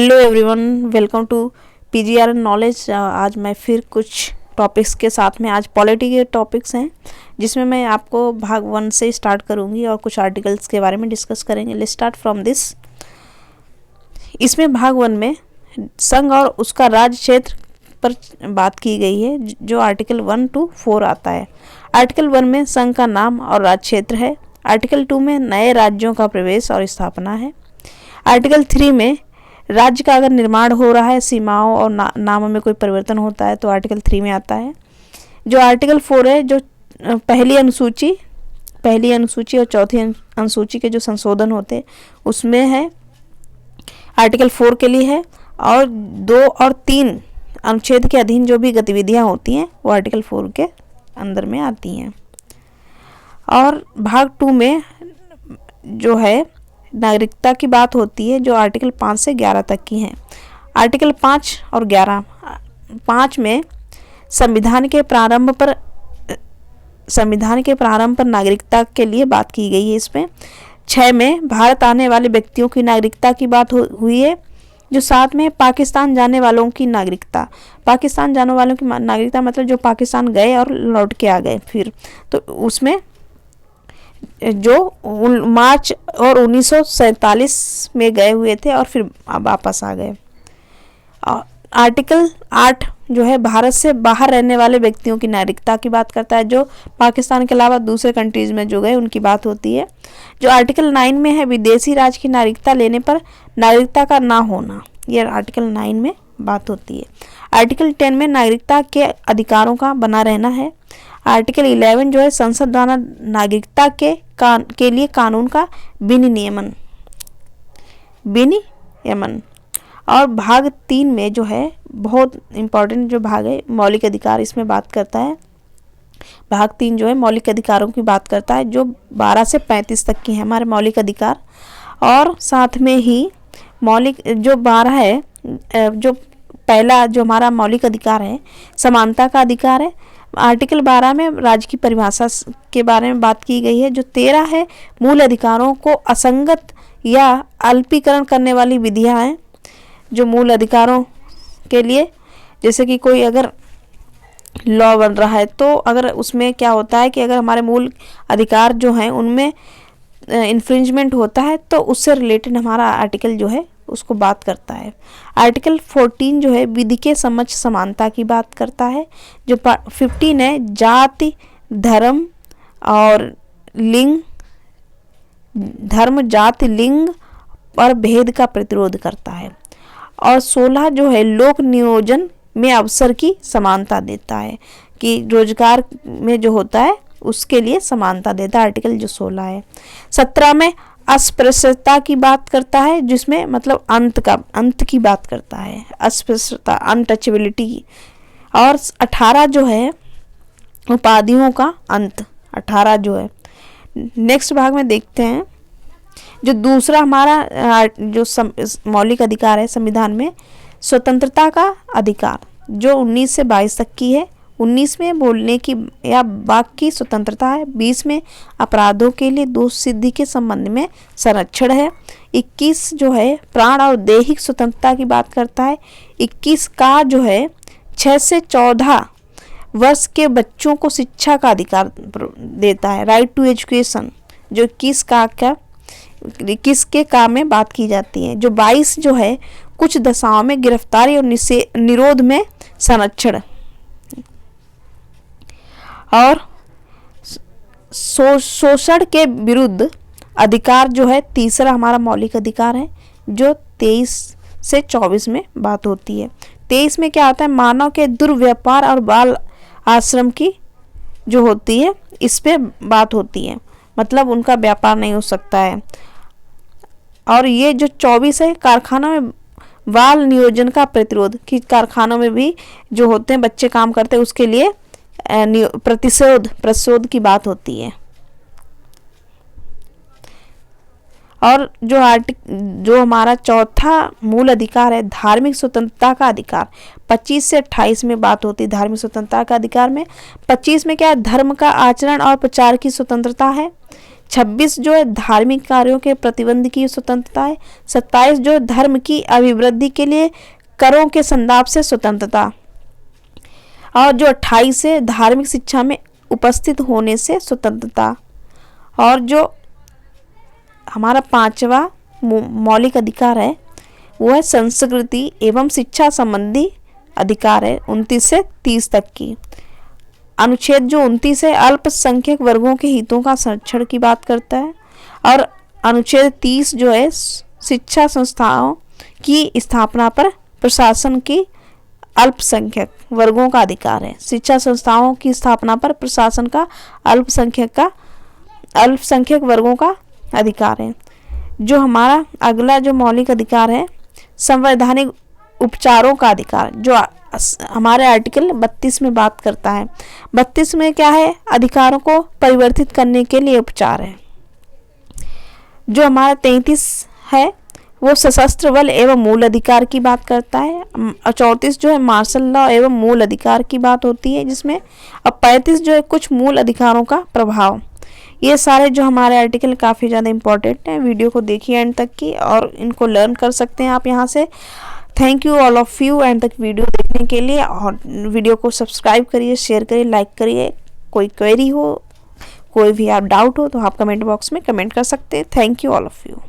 Hello everyone, welcome to PGR knowledge. आज मैं फिर कुछ टॉपिक्स के साथ में, आज पॉलिटी के टॉपिक्स हैं जिसमें मैं आपको भाग 1 से स्टार्ट करूंगी और कुछ आर्टिकल्स के बारे में डिस्कस करेंगे। Let's start from this. इसमें भाग 1 में संघ और उसका राज्य क्षेत्र पर बात की गई है, जो आर्टिकल 1 to 4 आता है। आर्टिकल 1 में संघ का नाम और राज्य क्षेत्र है। आर्टिकल 2 में नए राज्यों का प्रवेश और स्थापना है। आर्टिकल 3 में राज्य का अगर निर्माण हो रहा है, सीमाओं और नामों में कोई परिवर्तन होता है तो आर्टिकल 3 में आता है। जो आर्टिकल 4 है, जो पहली अनुसूची और चौथी अनुसूची के जो संशोधन होते उसमें है, आर्टिकल 4 के लिए है। और 2 और 3 अनुच्छेद के अधीन जो भी गतिविधियां होती हैं वो आर्टिकल 4 के अंदर में आती हैं। और भाग 2 में जो है नागरिकता की बात होती है, जो आर्टिकल 5 से 11 तक की हैं। आर्टिकल 5 और 11, 5 में संविधान के प्रारंभ पर नागरिकता के लिए बात की गई है। इसमें 6 में भारत आने वाले व्यक्तियों की नागरिकता की बात हुई है। जो 7 में पाकिस्तान जाने वालों की नागरिकता, पाकिस्तान जाने वालों की नागरिकता मतलब जो पाकिस्तान गए और लौट के आ गए फिर, तो उसमें जो मार्च और 1947 में गए हुए थे और फिर वापस आ गए। आर्टिकल 8 जो है भारत से बाहर रहने वाले व्यक्तियों की नागरिकता की बात करता है, जो पाकिस्तान के अलावा दूसरे कंट्रीज में जो गए उनकी बात होती है। जो आर्टिकल 9 में है विदेशी राज्य की नागरिकता लेने पर नागरिकता का ना होना, यह आर्टिकल 9 में बात होती है। आर्टिकल 10 में नागरिकता के अधिकारों का बना रहना है। आर्टिकल 11 जो है संसद द्वारा नागरिकता के लिए कानून का विनियमन। और भाग 3 में जो है बहुत इम्पोर्टेंट जो भाग है मौलिक अधिकार, इसमें बात करता है। भाग 3 जो है मौलिक अधिकारों की बात करता है, जो 12 से 35 तक की है हमारे मौलिक अधिकार। और साथ में ही मौलिक जो 12 है, जो पहला जो हमारा मौलिक अधिकार है समानता का अधिकार है। आर्टिकल 12 में राज्य की परिभाषा के बारे में बात की गई है। जो 13 है मूल अधिकारों को असंगत या अल्पीकरण करने वाली विधियां हैं, जो मूल अधिकारों के लिए, जैसे कि कोई अगर लॉ बन रहा है तो अगर उसमें क्या होता है कि अगर हमारे मूल अधिकार जो हैं उनमें इन्फ्रिंजमेंट होता है तो उससे रिलेटेड हमारा आर्टिकल जो है उसको बात करता है। आर्टिकल 14 जो है विधि के समक्ष समानता की बात करता है। जो 15 है जाति, धर्म और लिंग, जाति, लिंग और भेद का प्रतिरोध करता है। और 16 जो है लोक नियोजन में अवसर की समानता देता है, कि रोजगार में जो होता है उसके लिए समानता देता है, आर्टिकल जो 16 है। 17 में अस्पृश्यता की बात करता है, जिसमें मतलब अंत की बात करता है, अस्पृश्यता, अनटचेबिलिटी की। और 18 जो है उपाधियों का अंत, 18 जो है। नेक्स्ट भाग में देखते हैं जो दूसरा हमारा जो मौलिक अधिकार है संविधान में, स्वतंत्रता का अधिकार, जो 19 से 22 तक की है। 19 में बोलने की या वाक की स्वतंत्रता है। 20 में अपराधों के लिए दोष सिद्धि के संबंध में संरक्षण है। 21 जो है प्राण और दैहिक स्वतंत्रता की बात करता है। 21 का जो है 6 से 14 वर्ष के बच्चों को शिक्षा का अधिकार देता है, राइट टू एजुकेशन, जो 21 के काम में बात की जाती है। जो 22 जो है कुछ दशाओं में गिरफ्तारी और निरोध में संरक्षण। और शोषण के विरुद्ध अधिकार जो है तीसरा हमारा मौलिक अधिकार है, जो 23 से 24 में बात होती है। 23 में क्या होता है, मानव के दुर्व्यापार और बाल आश्रम की जो होती है इस पे बात होती है, मतलब उनका व्यापार नहीं हो सकता है। और ये जो 24 है कारखानों में बाल नियोजन का प्रतिरोध, कि कारखानों में भी जो होते हैं बच्चे काम करते हैं उसके लिए प्रतिशोध की बात होती है। और जो हमारा चौथा मूल अधिकार है धार्मिक स्वतंत्रता का अधिकार, 25 से 28 में बात होती है धार्मिक स्वतंत्रता का अधिकार में। 25 में क्या है, धर्म का आचरण और प्रचार की स्वतंत्रता है। 26 जो है धार्मिक कार्यों के प्रतिबंध की स्वतंत्रता है। 27 जो है धर्म की अभिवृद्धि के लिए करों के संदाप से स्वतंत्रता। और जो 28 है धार्मिक शिक्षा में उपस्थित होने से स्वतंत्रता। और जो हमारा 5वां मौलिक अधिकार है वो है संस्कृति एवं शिक्षा संबंधी अधिकार है, 29 से 30 तक की। अनुच्छेद जो 29 है अल्पसंख्यक वर्गों के हितों का संरक्षण की बात करता है। और अनुच्छेद 30 जो है शिक्षा संस्थाओं की स्थापना पर प्रशासन की अल्पसंख्यक वर्गों का अधिकार है। शिक्षा संस्थाओं की स्थापना पर प्रशासन का अल्पसंख्यक वर्गों का अधिकार है। जो हमारा अगला जो मौलिक अधिकार है संवैधानिक उपचारों का अधिकार, जो हमारे आर्टिकल 32 में बात करता है। 32 में क्या है, अधिकारों को परिवर्तित करने के लिए उपचार है। जो हमारा 33 है वो सशस्त्र बल एवं मूल अधिकार की बात करता है। 34 जो है मार्शल लॉ एवं मूल अधिकार की बात होती है जिसमें। अब 35 जो है कुछ मूल अधिकारों का प्रभाव। ये सारे जो हमारे आर्टिकल काफ़ी ज़्यादा इंपॉर्टेंट हैं। वीडियो को देखिए एंड तक की और इनको लर्न कर सकते हैं आप यहाँ से। Thank you all of you and तक वीडियो देखने के लिए। और वीडियो को सब्सक्राइब करिए, शेयर करिए, लाइक करिए। कोई क्वेरी हो, कोई भी आप डाउट हो तो आप कमेंट बॉक्स में कमेंट कर सकते हैं। Thank you all of you.